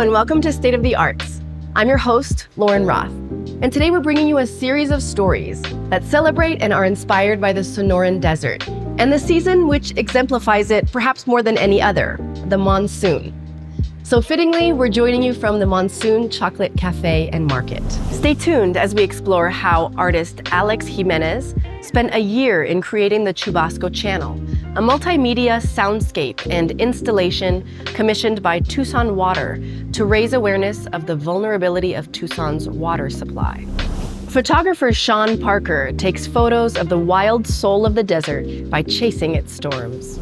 and welcome to State of the Arts. I'm your host, Lauren Roth, and today we're bringing you a series of stories that celebrate and are inspired by the Sonoran Desert and the season which exemplifies it perhaps more than any other, the monsoon. So fittingly, we're joining you from the Monsoon Chocolate Cafe and Market. Stay tuned as we explore how artist Alex Jimenez spent a year in creating the Chubasco Channel, a multimedia soundscape and installation commissioned by Tucson Water to raise awareness of the vulnerability of Tucson's water supply. Photographer Sean Parker takes photos of the wild soul of the desert by chasing its storms.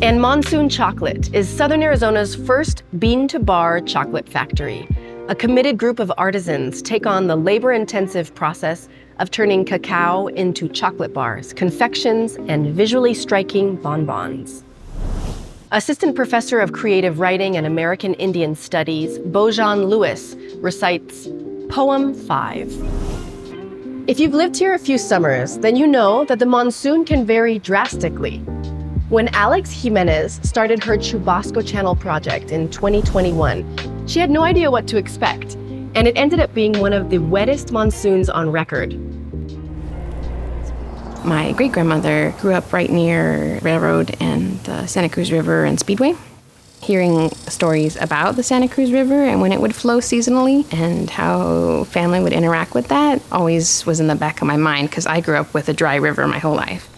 And Monsoon Chocolate is Southern Arizona's first bean-to-bar chocolate factory. A committed group of artisans take on the labor-intensive process of turning cacao into chocolate bars, confections, and visually striking bonbons. Assistant Professor of Creative Writing and American Indian Studies, Bojan Louis, recites Poem 5. If you've lived here a few summers, then you know that the monsoon can vary drastically. When Alex Jimenez started her Chubasco Channel project in 2021, she had no idea what to expect, and it ended up being one of the wettest monsoons on record. My great-grandmother grew up right near railroad and the Santa Cruz River and Speedway. Hearing stories about the Santa Cruz River and when it would flow seasonally and how family would interact with that always was in the back of my mind because I grew up with a dry river my whole life.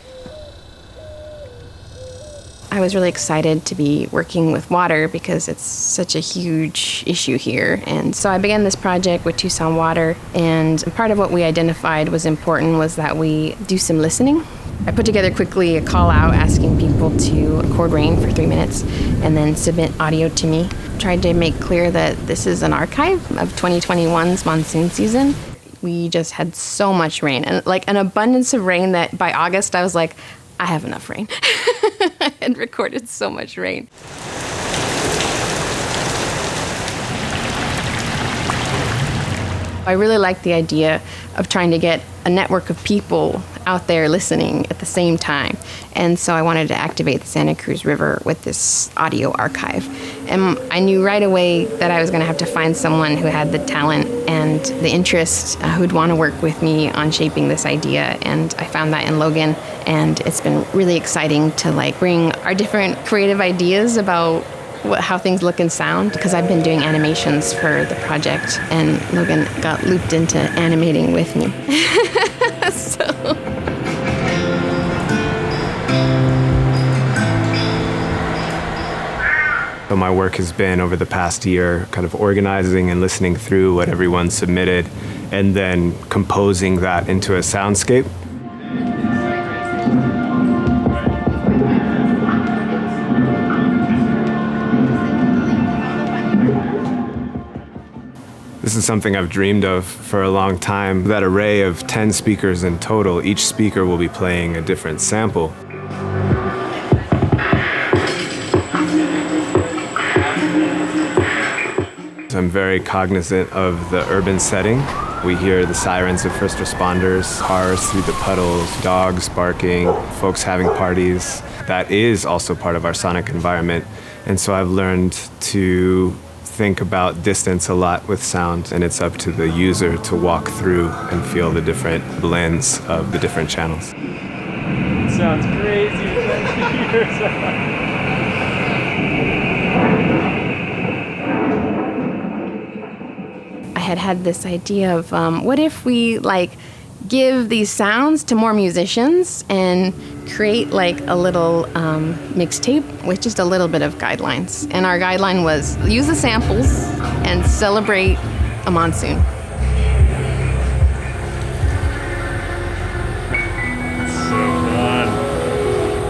I was really excited to be working with water because it's such a huge issue here. And so I began this project with Tucson Water, and part of what we identified was important was that we do some listening. I put together quickly a call out asking people to record rain for 3 minutes and then submit audio to me. Tried to make clear that this is an archive of 2021's monsoon season. We just had so much rain, and like an abundance of rain that by August I was like, I have enough rain. I had recorded so much rain. I really like the idea of trying to get a network of people out there listening at the same time. And so I wanted to activate the Santa Cruz River with this audio archive. And I knew right away that I was going to have to find someone who had the talent and the interest, who'd want to work with me on shaping this idea. And I found that in Logan. And it's been really exciting to bring our different creative ideas about how things look and sound, because I've been doing animations for the project, and Logan got looped into animating with me. So my work has been over the past year kind of organizing and listening through what everyone submitted and then composing that into a soundscape. This is something I've dreamed of for a long time, that array of 10 speakers in total. Each speaker will be playing a different sample. I'm very cognizant of the urban setting. We hear the sirens of first responders, cars through the puddles, dogs barking, folks having parties. That is also part of our sonic environment. And so I've learned to think about distance a lot with sound, and it's up to the user to walk through and feel the different blends of the different channels. It sounds crazy. I had this idea of what if we give these sounds to more musicians and create a little mixtape with just a little bit of guidelines. And our guideline was use the samples and celebrate a monsoon.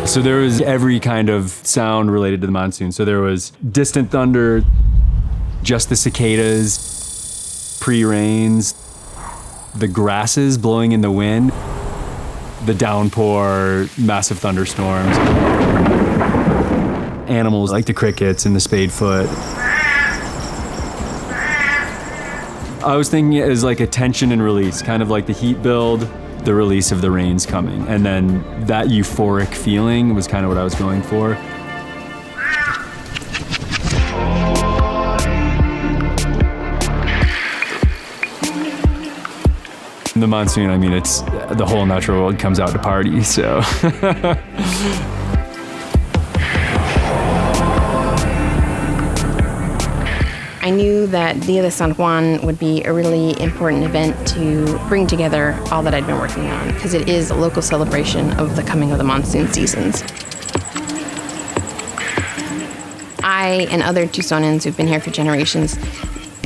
So there was every kind of sound related to the monsoon. So there was distant thunder, just the cicadas, pre-rains, the grasses blowing in the wind, the downpour, massive thunderstorms, animals like the crickets and the spadefoot. I was thinking it as a tension and release, kind of like the heat build, the release of the rains coming. And then that euphoric feeling was kind of what I was going for. In the monsoon, I mean, it's the whole natural world comes out to party, so. I knew that Dia de San Juan would be a really important event to bring together all that I'd been working on, because it is a local celebration of the coming of the monsoon seasons. I and other Tucsonans who've been here for generations,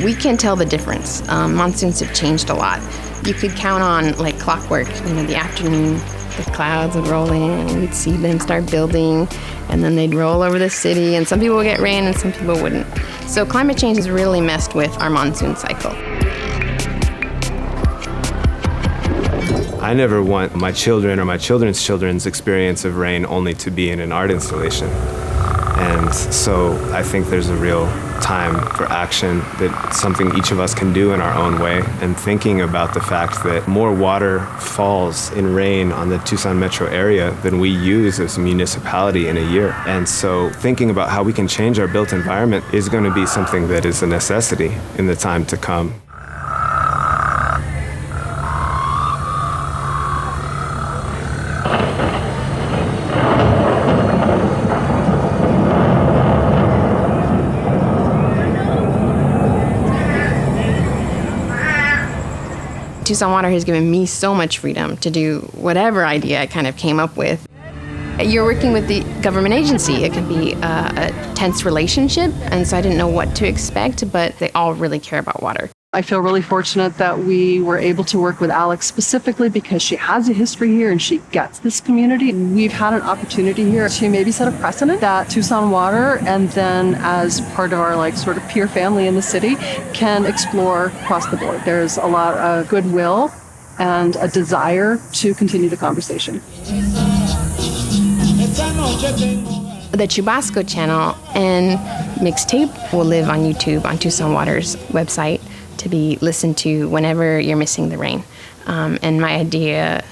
we can tell the difference. Monsoons have changed a lot. You could count on, like clockwork, the afternoon, the clouds would roll in, and you'd see them start building, and then they'd roll over the city, and some people would get rain and some people wouldn't. So climate change has really messed with our monsoon cycle. I never want my children or my children's children's experience of rain only to be in an art installation. And so I think there's a real time for action, that something each of us can do in our own way, and thinking about the fact that more water falls in rain on the Tucson metro area than we use as a municipality in a year. And so thinking about how we can change our built environment is going to be something that is a necessity in the time to come. Tucson Water has given me so much freedom to do whatever idea I kind of came up with. You're working with the government agency. It can be a tense relationship, and so I didn't know what to expect, but they all really care about water. I feel really fortunate that we were able to work with Alex specifically because she has a history here and she gets this community. We've had an opportunity here to maybe set a precedent that Tucson Water, and then as part of our sort of peer family in the city, can explore across the board. There's a lot of goodwill and a desire to continue the conversation. The Chubasco channel and mixtape will live on YouTube on Tucson Water's website to be listened to whenever you're missing the rain. And my idea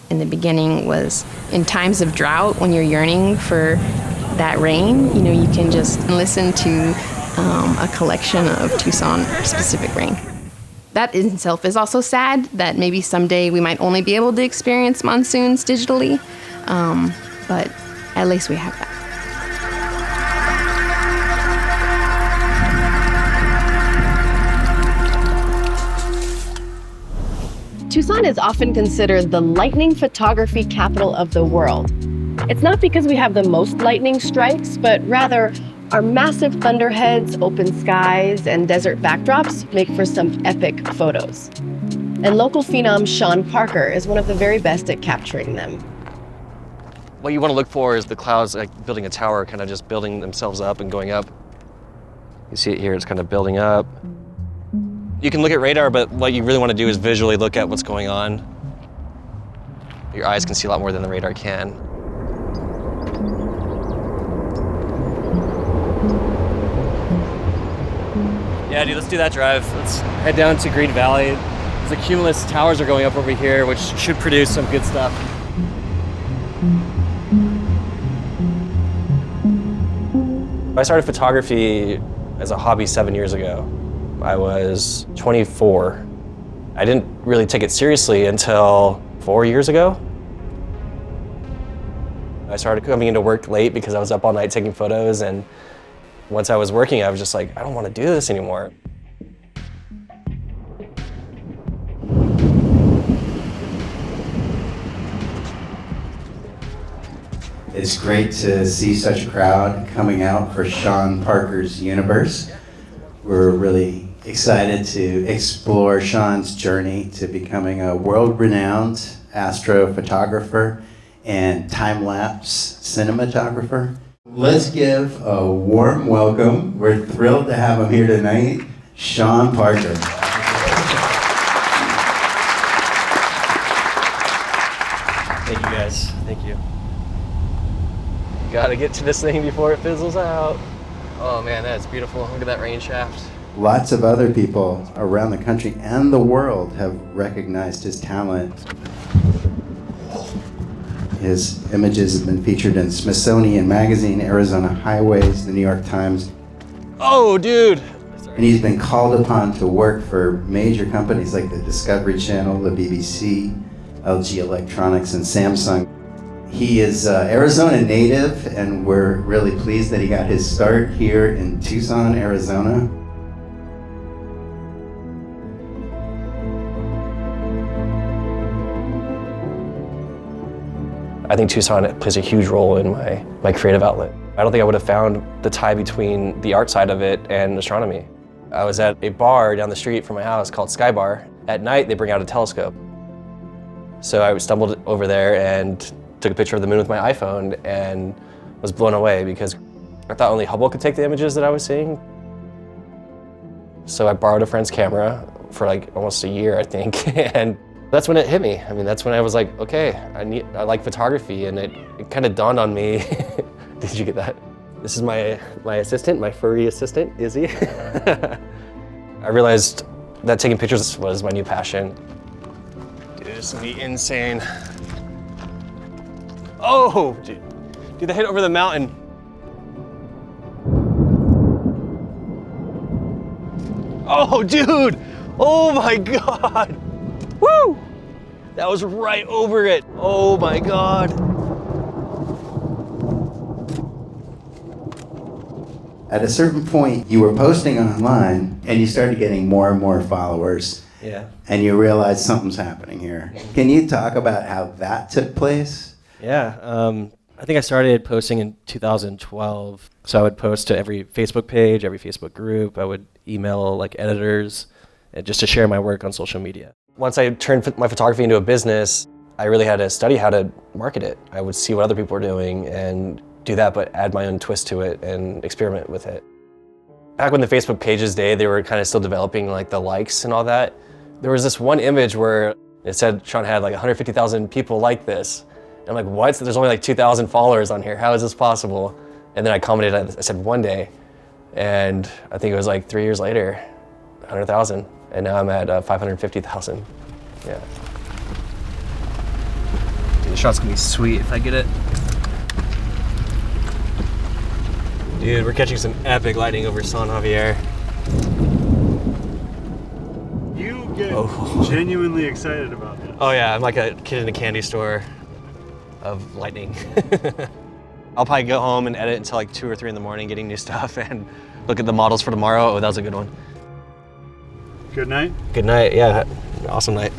in the beginning was, in times of drought, when you're yearning for that rain, you can just listen to a collection of Tucson-specific rain. That in itself is also sad, that maybe someday we might only be able to experience monsoons digitally, but at least we have that. Tucson is often considered the lightning photography capital of the world. It's not because we have the most lightning strikes, but rather our massive thunderheads, open skies, and desert backdrops make for some epic photos. And local phenom Sean Parker is one of the very best at capturing them. What you want to look for is the clouds, like building a tower, kind of just building themselves up and going up. You see it here, it's kind of building up. You can look at radar, but what you really want to do is visually look at what's going on. Your eyes can see a lot more than the radar can. Yeah, dude, let's do that drive. Let's head down to Green Valley. The cumulus towers are going up over here, which should produce some good stuff. I started photography as a hobby 7 years ago. I was 24. I didn't really take it seriously until 4 years ago. I started coming into work late because I was up all night taking photos, and once I was working, I was just like, I don't want to do this anymore. It's great to see such a crowd coming out for Sean Parker's universe. We're really excited to explore Sean's journey to becoming a world-renowned astrophotographer and time-lapse cinematographer. Let's give a warm welcome. We're thrilled to have him here tonight, Sean Parker. Thank you guys, thank you. Gotta get to this thing before it fizzles out. Oh man, that's beautiful. Look at that rain shaft. Lots of other people around the country and the world have recognized his talent. His images have been featured in Smithsonian Magazine, Arizona Highways, the New York Times. Oh, dude! And he's been called upon to work for major companies like the Discovery Channel, the BBC, LG Electronics, and Samsung. He is Arizona native, and we're really pleased that he got his start here in Tucson, Arizona. I think Tucson plays a huge role in my creative outlet. I don't think I would have found the tie between the art side of it and astronomy. I was at a bar down the street from my house called Sky Bar. At night, they bring out a telescope. So I stumbled over there and took a picture of the moon with my iPhone and was blown away because I thought only Hubble could take the images that I was seeing. So I borrowed a friend's camera for like almost a year, I think, and that's when it hit me. I mean, that's when I was like, okay, I like photography, and it kind of dawned on me. Did you get that? This is my assistant, my furry assistant, Izzy. I realized that taking pictures was my new passion. Dude, this is gonna be insane. Oh, dude, they hit over the mountain. Oh, dude, oh my God. Woo! That was right over it. Oh my God. At a certain point, you were posting online and you started getting more and more followers. Yeah. And you realized something's happening here. Can you talk about how that took place? Yeah, I think I started posting in 2012. So I would post to every Facebook page, every Facebook group. I would email like editors and just to share my work on social media. Once I turned my photography into a business, I really had to study how to market it. I would see what other people were doing and do that, but add my own twist to it and experiment with it. Back when the Facebook pages day, they were kind of still developing like the likes and all that. There was this one image where it said Sean had like 150,000 people like this. And I'm like, what? So there's only like 2,000 followers on here. How is this possible? And then I commented, I said one day. And I think it was like 3 years later, 100,000. And now I'm at 550,000. Yeah. Dude, the shot's gonna be sweet if I get it. Dude, we're catching some epic lighting over San Javier. You get genuinely excited about this. Oh yeah, I'm like a kid in a candy store of lightning. I'll probably go home and edit until like 2 or 3 in the morning, getting new stuff and look at the models for tomorrow. Oh, that was a good one. Good night? Good night, yeah, awesome night.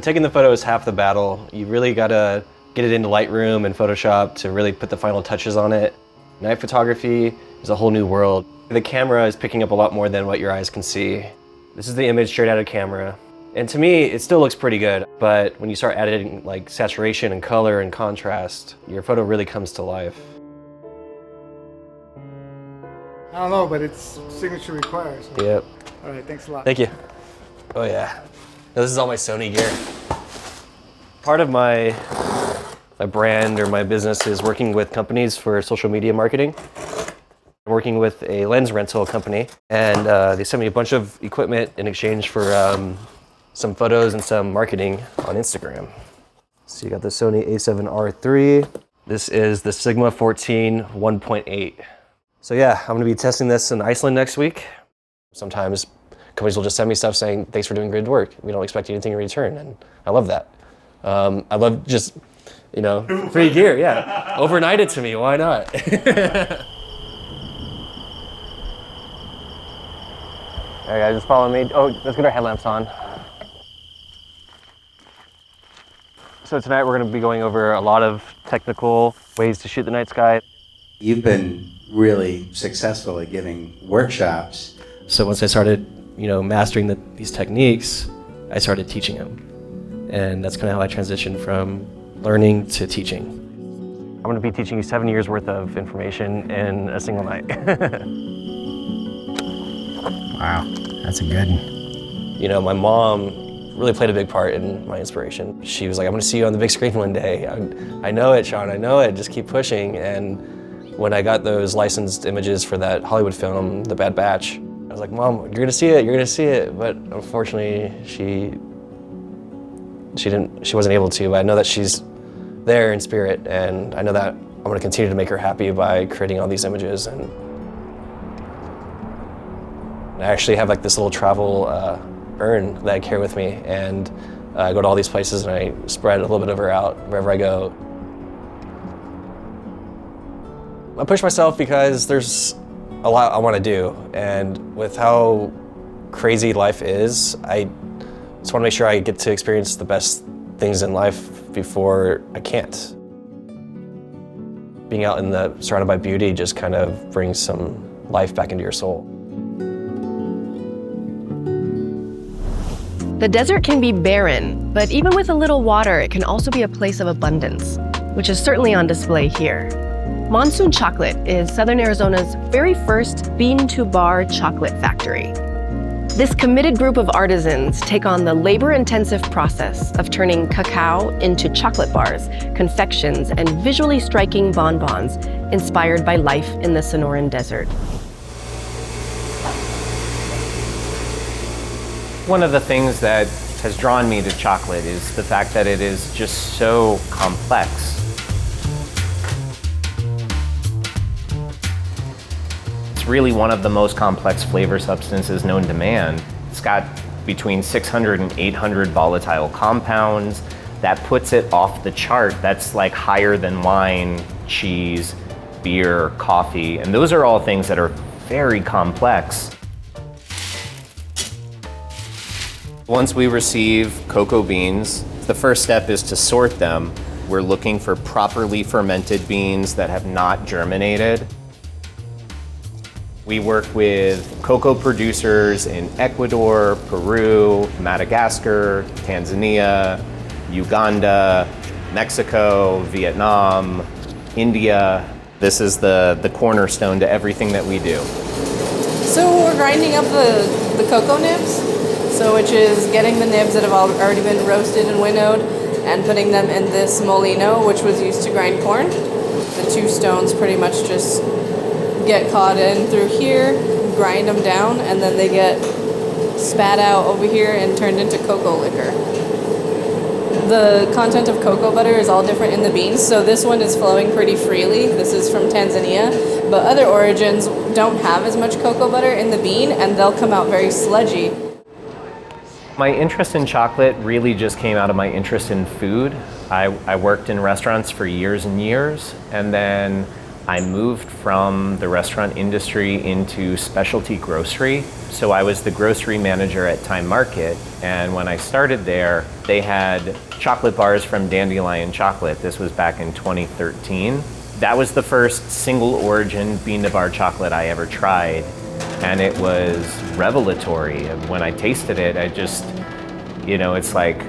Taking the photo is half the battle. You really gotta get it into Lightroom and Photoshop to really put the final touches on it. Night photography is a whole new world. The camera is picking up a lot more than what your eyes can see. This is the image straight out of camera. And to me, it still looks pretty good, but when you start adding like saturation and color and contrast, your photo really comes to life. I don't know, but it's signature required. So. Yep. All right, thanks a lot. Thank you. Oh yeah. Now, this is all my Sony gear. Part of my brand or my business is working with companies for social media marketing. I'm working with a lens rental company, and they sent me a bunch of equipment in exchange for some photos and some marketing on Instagram. So you got the Sony a7R III. This is the Sigma 14 1.8. So yeah, I'm gonna be testing this in Iceland next week. Sometimes companies will just send me stuff saying, thanks for doing great work. We don't expect anything in return, and I love that. I love just, you know, free gear, yeah. Overnight it to me, why not? All right, guys, just follow me. Oh, let's get our headlamps on. So tonight we're gonna be going over a lot of technical ways to shoot the night sky. You've been really successful at giving workshops. So once I started, you know, mastering these techniques, I started teaching them. And that's kind of how I transitioned from learning to teaching. I'm gonna be teaching you 7 years worth of information in a single night. Wow, that's a good one. You know, my mom really played a big part in my inspiration. She was like, I'm gonna see you on the big screen one day. I know it, Sean, I know it, just keep pushing. And when I got those licensed images for that Hollywood film, The Bad Batch, I was like, Mom, you're gonna see it, you're gonna see it. But unfortunately, she wasn't able to, but I know that she's there in spirit, and I know that I'm gonna continue to make her happy by creating all these images. And I actually have like this little travel urn that I carry with me, and I go to all these places and I spread a little bit of her out wherever I go. I push myself because there's a lot I want to do, and with how crazy life is, I just want to make sure I get to experience the best things in life before I can't. Being out in surrounded by beauty just kind of brings some life back into your soul. The desert can be barren, but even with a little water, it can also be a place of abundance, which is certainly on display here. Monsoon Chocolate is Southern Arizona's very first bean-to-bar chocolate factory. This committed group of artisans take on the labor-intensive process of turning cacao into chocolate bars, confections, and visually striking bonbons inspired by life in the Sonoran Desert. One of the things that has drawn me to chocolate is the fact that it is just so complex. It's really one of the most complex flavor substances known to man. It's got between 600 and 800 volatile compounds. That puts it off the chart. That's like higher than wine, cheese, beer, coffee, and those are all things that are very complex. Once we receive cocoa beans, the first step is to sort them. We're looking for properly fermented beans that have not germinated. We work with cocoa producers in Ecuador, Peru, Madagascar, Tanzania, Uganda, Mexico, Vietnam, India. This is the cornerstone to everything that we do. So we're grinding up the cocoa nibs, which is getting the nibs that have already been roasted and winnowed and putting them in this molino, which was used to grind corn. The two stones pretty much just get caught in through here, grind them down, and then they get spat out over here and turned into cocoa liquor. The content of cocoa butter is all different in the beans, so this one is flowing pretty freely. This is from Tanzania, but other origins don't have as much cocoa butter in the bean, and they'll come out very sludgy. My interest in chocolate really just came out of my interest in food. I worked in restaurants for years and years, and then I moved from the restaurant industry into specialty grocery. So I was the grocery manager at Time Market, and when I started there, they had chocolate bars from Dandelion Chocolate. This was back in 2013. That was the first single origin bean-to-bar chocolate I ever tried, and it was revelatory. And when I tasted it, I just, it's like,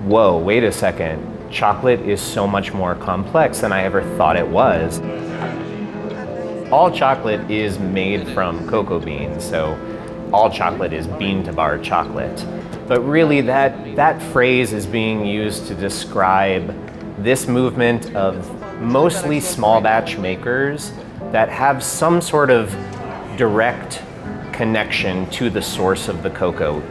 whoa, wait a second. Chocolate is so much more complex than I ever thought it was. All chocolate is made from cocoa beans, so all chocolate is bean-to-bar chocolate. But really that phrase is being used to describe this movement of mostly small batch makers that have some sort of direct connection to the source of the cocoa.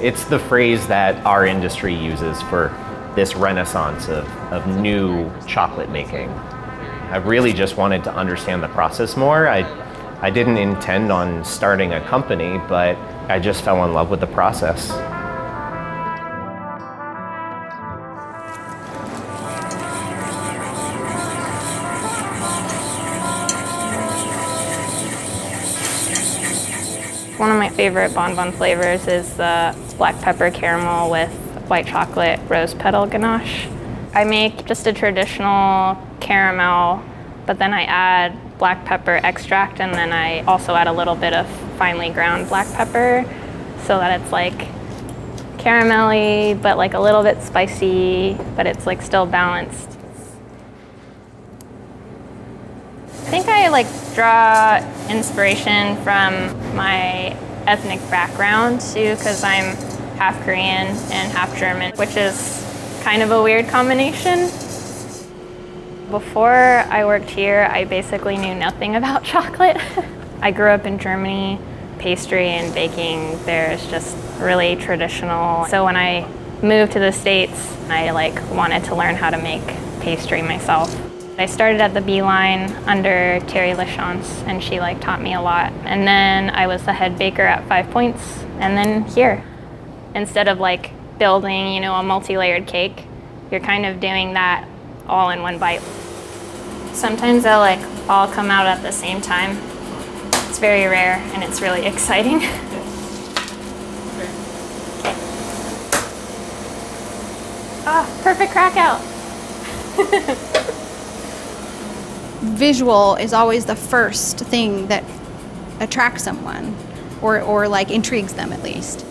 It's the phrase that our industry uses for this renaissance of new chocolate making. I really just wanted to understand the process more. I didn't intend on starting a company, but I just fell in love with the process. One of my favorite bonbon flavors is the black pepper caramel with white chocolate rose petal ganache. I make just a traditional caramel, but then I add black pepper extract, and then I also add a little bit of finely ground black pepper so that it's like caramelly, but like a little bit spicy, but it's like still balanced. I think I draw inspiration from my ethnic background too, because I'm half Korean and half German, which is kind of a weird combination. Before I worked here, I basically knew nothing about chocolate. I grew up in Germany. Pastry and baking there is just really traditional. So when I moved to the States, I wanted to learn how to make pastry myself. I started at the Beeline under Terry Lachance, and she taught me a lot. And then I was the head baker at 5 Points, and then here. Instead of building, a multi-layered cake, you're kind of doing that all in one bite. Sometimes they'll all come out at the same time. It's very rare and it's really exciting. Okay. Ah, perfect crack out. Visual is always the first thing that attracts someone or intrigues them at least.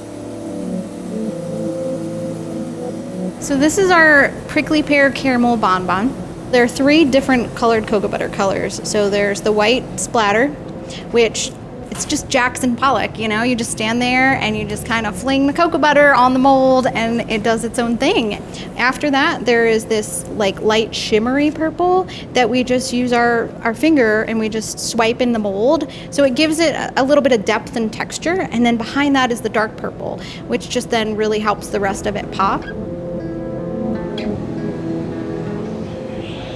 So this is our prickly pear caramel bonbon. There are 3 different colored cocoa butter colors. So there's the white splatter, which it's just Jackson Pollock, you just stand there and you just kind of fling the cocoa butter on the mold and it does its own thing. After that, there is this light shimmery purple that we just use our finger and we just swipe in the mold. So it gives it a little bit of depth and texture. And then behind that is the dark purple, which just then really helps the rest of it pop.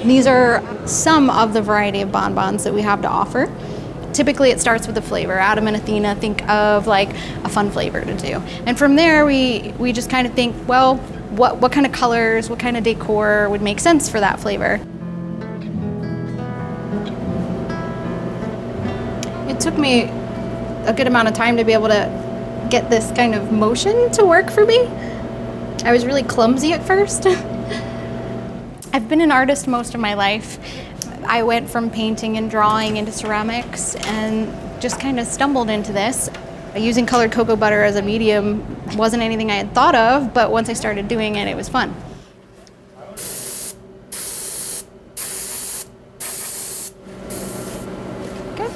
These are some of the variety of bonbons that we have to offer. Typically it starts with a flavor. Adam and Athena think of a fun flavor to do. And from there we just kind of think, well, what kind of colors, what kind of decor would make sense for that flavor? It took me a good amount of time to be able to get this kind of motion to work for me. I was really clumsy at first. I've been an artist most of my life. I went from painting and drawing into ceramics and just kind of stumbled into this. Using colored cocoa butter as a medium wasn't anything I had thought of, but once I started doing it, it was fun. Okay.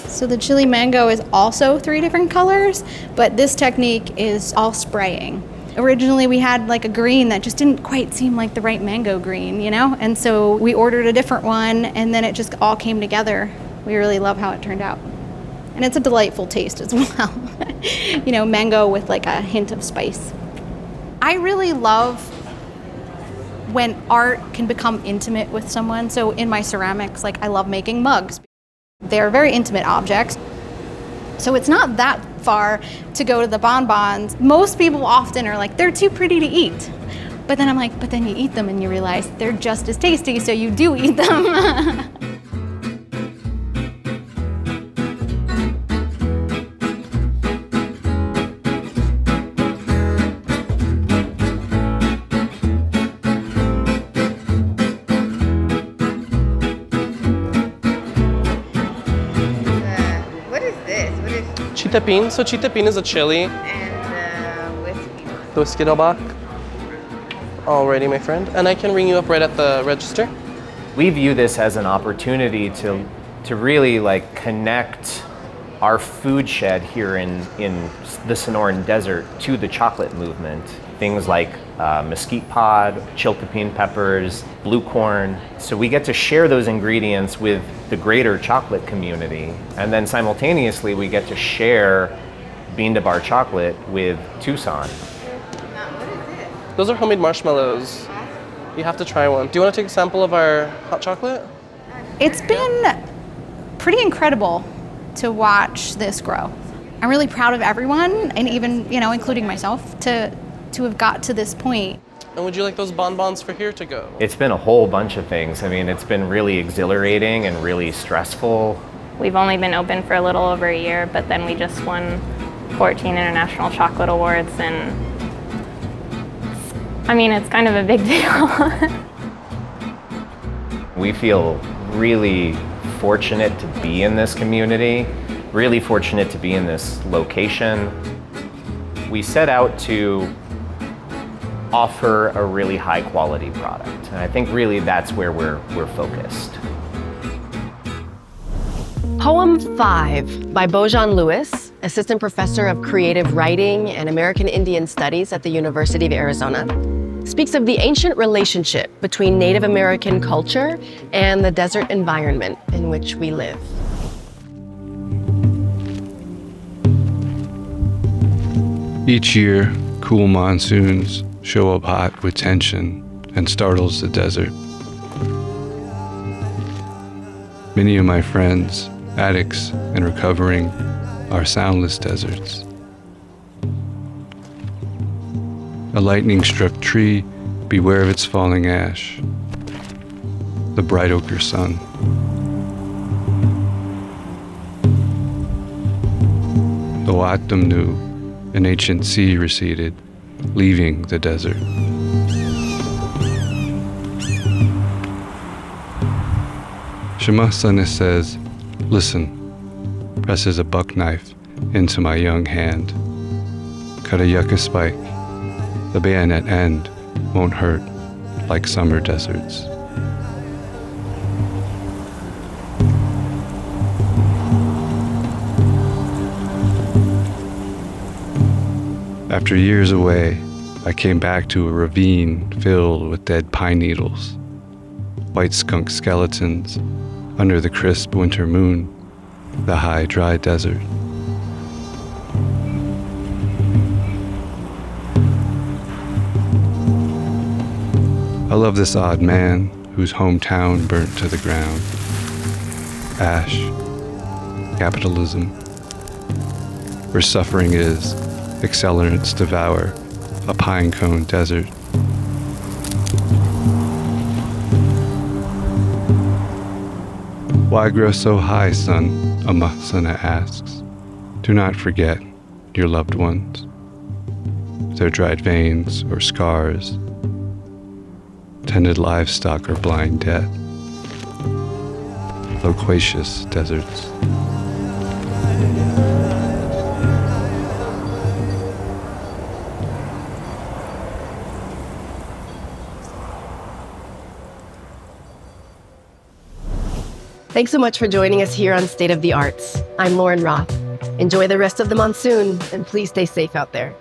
So the chili mango is also 3 different colors, but this technique is all spraying. Originally we had a green that just didn't quite seem like the right mango green, And so we ordered a different one and then it just all came together. We really love how it turned out. And it's a delightful taste as well. Mango with a hint of spice. I really love when art can become intimate with someone. So in my ceramics, I love making mugs. They're very intimate objects. So it's not that far to go to the bonbons. Most people often are they're too pretty to eat. But then I'm but then you eat them and you realize they're just as tasty, so you do eat them. Chitapin. So chitapin is a chili. And The whiskey dobak. Alrighty, my friend. And I can ring you up right at the register. We view this as an opportunity to really connect our food shed here in the Sonoran Desert to the chocolate movement. Things like mesquite pod, chiltepin peppers, blue corn. So we get to share those ingredients with the greater chocolate community. And then simultaneously we get to share bean to bar chocolate with Tucson. Those are homemade marshmallows. You have to try one. Do you want to take a sample of our hot chocolate? It's been pretty incredible to watch this grow. I'm really proud of everyone, and even, including myself, to have got to this point. And would you like those bonbons for here to go? It's been a whole bunch of things. I mean, it's been really exhilarating and really stressful. We've only been open for a little over a year, but then we just won 14 International Chocolate Awards, and it's kind of a big deal. We feel really fortunate to be in this community, really fortunate to be in this location. We set out to offer a really high quality product, and I think really that's where we're focused. Poem 5 by Bojan Louis, assistant professor of creative writing and American Indian Studies at the University of Arizona, speaks of the ancient relationship between Native American culture and the desert environment in which we live. Each year, cool monsoons show up hot with tension and startles the desert. Many of my friends, addicts and recovering, are soundless deserts. A lightning-struck tree, beware of its falling ash. The bright ochre sun. The Watamnu, an ancient sea, receded, leaving the desert. Shamasana says, listen, presses a buck knife into my young hand. Cut a yucca spike. The bayonet end won't hurt like summer deserts. After years away, I came back to a ravine filled with dead pine needles, white skunk skeletons under the crisp winter moon, the high, dry desert. I love this odd man whose hometown burnt to the ground. Ash, capitalism, where suffering is, accelerants devour a pine cone desert. Why grow so high, son? Amasana asks. Do not forget your loved ones, their dried veins or scars, tended livestock or blind death, loquacious deserts. Thanks so much for joining us here on State of the Arts. I'm Lauren Roth. Enjoy the rest of the monsoon, and please stay safe out there.